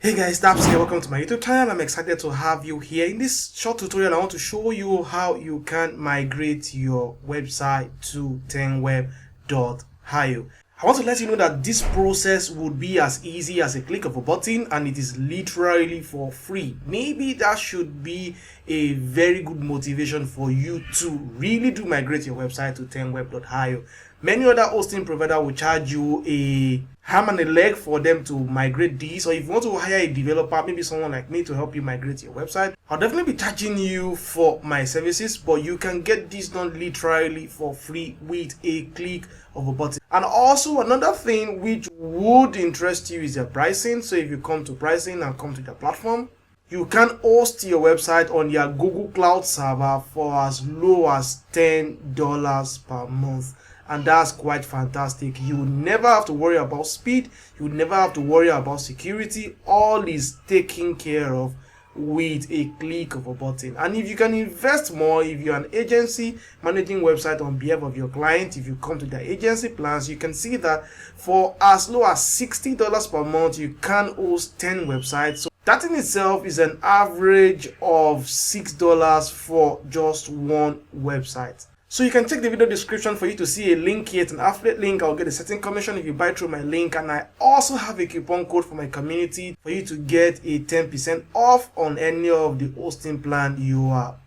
Hey guys, Dabs here. Welcome to my YouTube channel. I'm excited to have you here. In this short tutorial, I want to show you how you can migrate your website to 10web.io. I want to let you know that this process would be as easy as a click of a button, and it is literally for free. Maybe that should be a very good motivation for you to really do migrate your website to 10web.io. Many other hosting providers will charge you a arm and a leg for them to migrate these, or if you want to hire a developer, maybe someone like me, to help you migrate your website, I'll definitely be charging you for my services, but you can get this done literally for free with a click of a button. And also another thing which would interest you is their pricing. So if you come to pricing and come to the platform, you can host your website on your Google Cloud server for as low as $10 per month. And that's quite fantastic. You never have to worry about speed. You never have to worry about security. All is taken care of with a click of a button. And if you can invest more, if you're an agency managing website on behalf of your client, if you come to their agency plans, you can see that for as low as $60 per month, you can host 10 websites. So that in itself is an average of $6 for just one website. So you can check the video description for you to see a link here. It's an affiliate link. I'll get a certain commission if you buy through my link, and I also have a coupon code for my community for you to get a 10% off on any of the hosting plan you are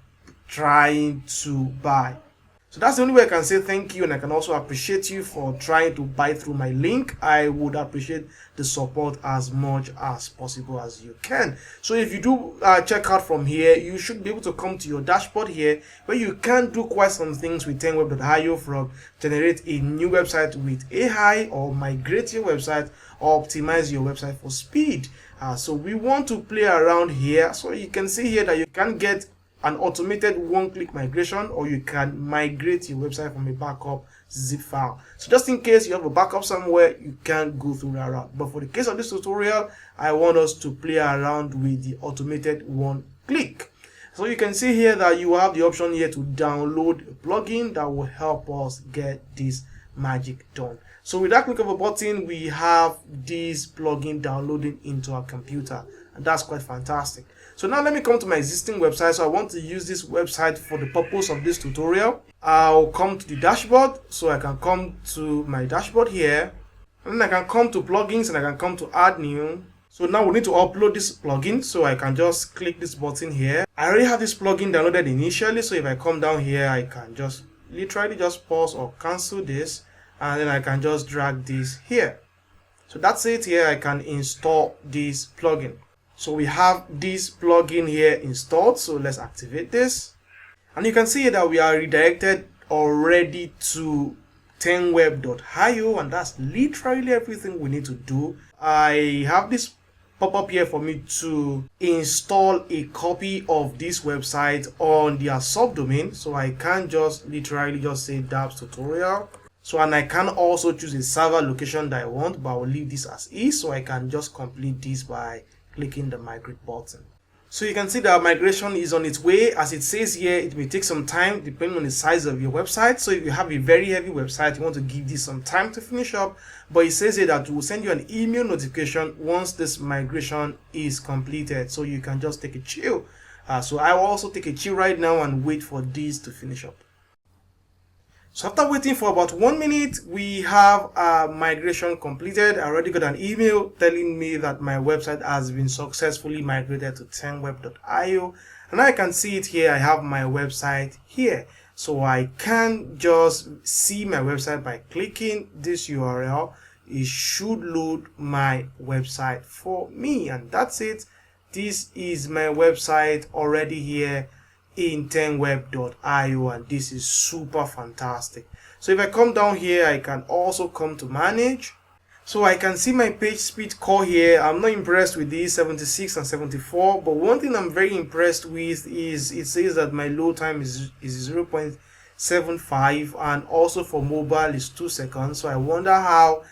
trying to buy. So that's the only way I can say thank you, and I can also appreciate you for trying to buy through my link. I would appreciate the support as much as possible as you can. So if you do check out from here, you should be able to come to your dashboard here, where you can do quite some things with 10web.io, from generate a new website with AI, or migrate your website, or optimize your website for speed. So we want to play around here. So you can see here that you can get an automated one-click migration, or you can migrate your website from a backup zip file. So just in case you have a backup somewhere, you can go through that route. But for the case of this tutorial, I want us to play around with the automated one-click. So you can see here that you have the option here to download a plugin that will help us get this magic done. So with that click of a button, we have this plugin downloading into our computer, and that's quite fantastic. So now let me come to my existing website. So I want to use this website for the purpose of this tutorial. I'll come to the dashboard. So I can come to my dashboard here, and then I can come to plugins, and I can come to add new. So now we need to upload this plugin. So I can just click this button here. I already have this plugin downloaded initially. So if I come down here, I can just literally just pause or cancel this, and then I can just drag this here. So that's it. Here I can install this plugin. So we have this plugin here installed. So let's activate this, and you can see that we are redirected already to 10web.io, and that's literally everything we need to do. I have this pop-up here for me to install a copy of this website on their subdomain. So I can just literally just say Dabs tutorial. So, and I can also choose a server location that I want, but I will leave this as is. So I can just complete this by clicking the migrate button. So you can see that migration is on its way. As it says here, it may take some time depending on the size of your website. So if you have a very heavy website, you want to give this some time to finish up, but it says here that we'll send you an email notification once this migration is completed, so you can just take a chill. So I will also take a chill right now and wait for this to finish up. So after waiting for about 1 minute, we have our migration completed. I already got an email telling me that my website has been successfully migrated to 10web.io, and I can see it here. I have my website here. So I can just see my website by clicking this URL. It should load my website for me, and that's it. This is my website already here in 10web.io, and this is super fantastic. So if I come down here, I can also come to manage. So I can see my page speed core here. I'm not impressed with these 76 and 74, but one thing I'm very impressed with is it says that my load time is 0.75, and also for mobile is 2 seconds. So I wonder how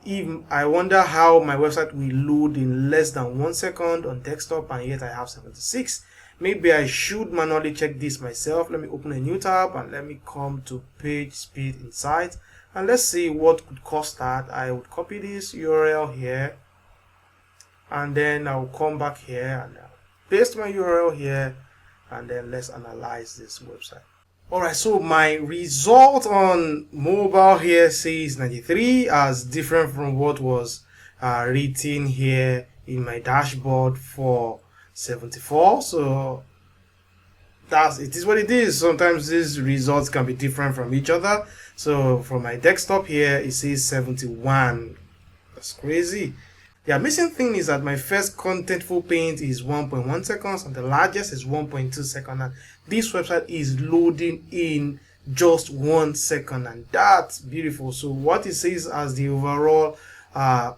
my website will load in less than 1 second on desktop, and yet I have 76. Maybe I should manually check this myself. Let me open a new tab, and let me come to page speed insight, and let's see what could cost that. I would copy this URL here, and then I'll come back here and paste my URL here, and then let's analyze this website. Alright, so my result on mobile here says 93, as different from what was written here in my dashboard for 74. So it is what it is. Sometimes these results can be different from each other. So from my desktop here, it says 71. That's crazy. The amazing thing is that my first contentful paint is 1.1 seconds and the largest is 1.2 seconds, and this website is loading in just 1 second, and that's beautiful. So what it says as the overall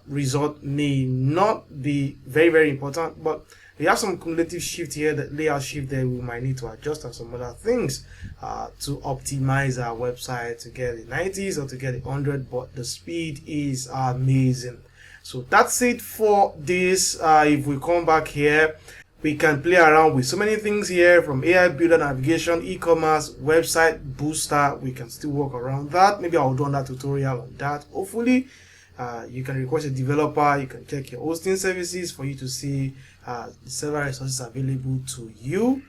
result may not be very important, but we have some cumulative shift here, the layout shift there we might need to adjust, and some other things to optimize our website to get the 90s or to get the 100, but the speed is amazing. So that's it for this. If we come back here, we can play around with so many things here, from AI builder, navigation, e-commerce, website booster. We can still work around that. Maybe I'll do another tutorial on that. Hopefully you can request a developer. You can check your hosting services for you to see the several resources available to you.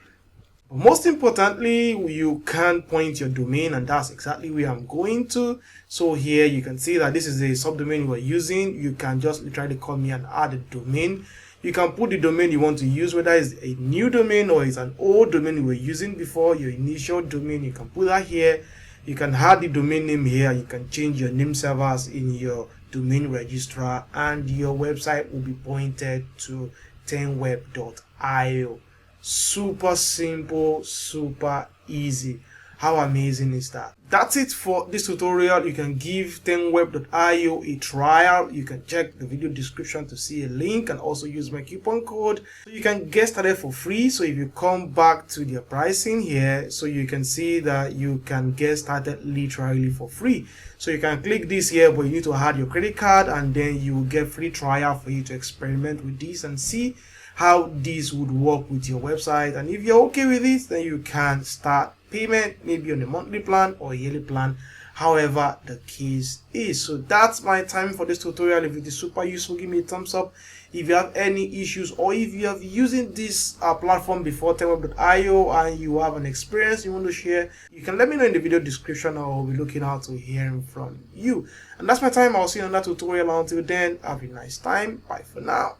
Most importantly, you can point your domain, and that's exactly where I'm going to. So here you can see that this is a subdomain we're using. You can just literally call me and add a domain. You can put the domain you want to use, whether it's a new domain or it's an old domain you were using before, your initial domain. You can put that here. You can add the domain name here. You can change your name servers in your domain registrar, and your website will be pointed to 10web.io. Super simple, super easy. How amazing is that? That's it for this tutorial. You can give 10web.io a trial. You can check the video description to see a link, and also use my coupon code so you can get started for free. So if you come back to the pricing here, so you can see that you can get started literally for free. So you can click this here, but you need to add your credit card, and then you will get free trial for you to experiment with this and see how this would work with your website. And if you're okay with it, then you can start payment, maybe on a monthly plan or a yearly plan, however the case is. So that's my time for this tutorial. If it is super useful, give me a thumbs up. If you have any issues, or if you have using this platform before, 10web.io, and you have an experience you want to share, you can let me know in the video description. I'll be looking out to hearing from you. And that's my time. I'll see you on that tutorial. Until then, have a nice time. Bye for now.